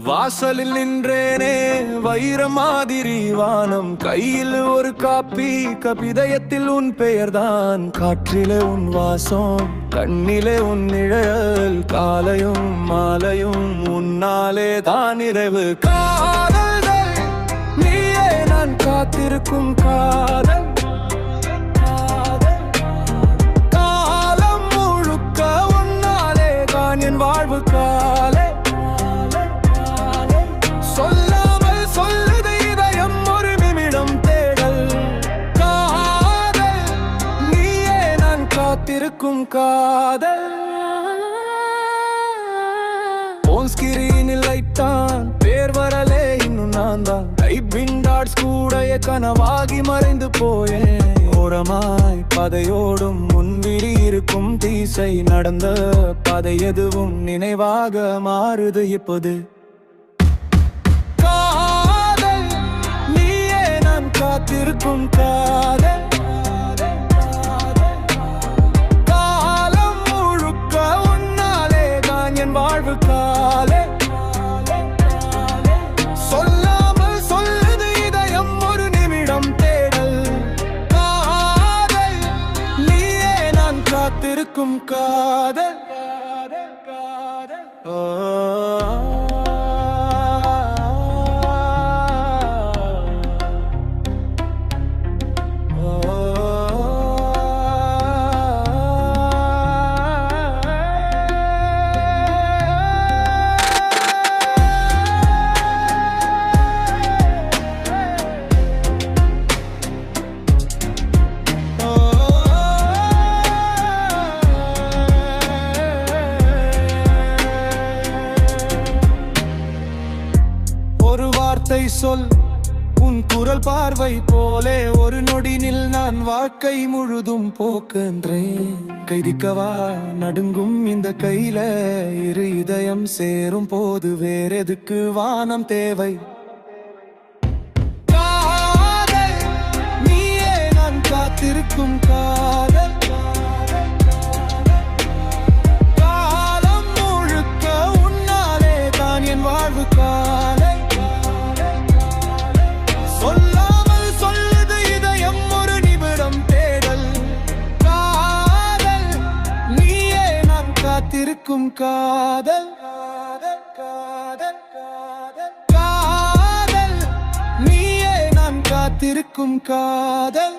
வாசலில் நின்றேனே வைர மாதிரி வானம் கையில் ஒரு காப்பி கபிதயத்தில் உன் பெயர்தான் காற்றிலே உன் வாசம் கண்ணிலே உன் நிழல் காலையும் மாலையும் உன்னாலே தான் நிறைவு காதல் நீயே நான் காத்திருக்கும் காதல் காலம் முழுக்க உன்னாலே தான் என் வாழ்வு காலை சொல்லாமல் சொல்லுது இதயம் ஒரு நிமிடம் தேடல் காதல் நீயே நான் காத்திருக்கும் காதல் போன் ஸ்கிரீனில் லைட்டான் பேர் வரலே இன்னும் நான் தான் டைப்பிங் டாட்ஸ் கூட கனவாகி மறைந்து போயேன் ஓரமாய் பதையோடும் முன்விழி இருக்கும் தீசை நடந்த பதை எதுவும் நினைவாக மாறுது இப்போது காத்திருக்கும் காதல் காலம் முழுக்க உன்னாலே தான் என் வாழ்வு காலே சொல்லாமல் சொல்லுது இதயம் ஒரு நிமிடம் தேடல் காதல் நீயே நான் காத்திருக்கும் காதல் சொல் உன் குரல் பார்வை போலே ஒரு நொடினில் நான் வாழ்க்கை முழுதும் போக்கின்றேன் கைதிக்கவா நடுங்கும் இந்த கையில இரு இதயம் சேரும் போது வேறெதுக்கு வானம் தேவை காதல் நீயே நான் காத்திருக்கும் காதல் காலம் முழுக்க உன்னாலே தான் என் வாழ்வு காலை சொல்லாமல் சொல்லுது இதயம் ஒரு நிமிடம் தேடல் காதல் நீயே நான் காத்திருக்கும் காதல் காதல் காதல் காதல் நீயே நான் காத்திருக்கும் காதல்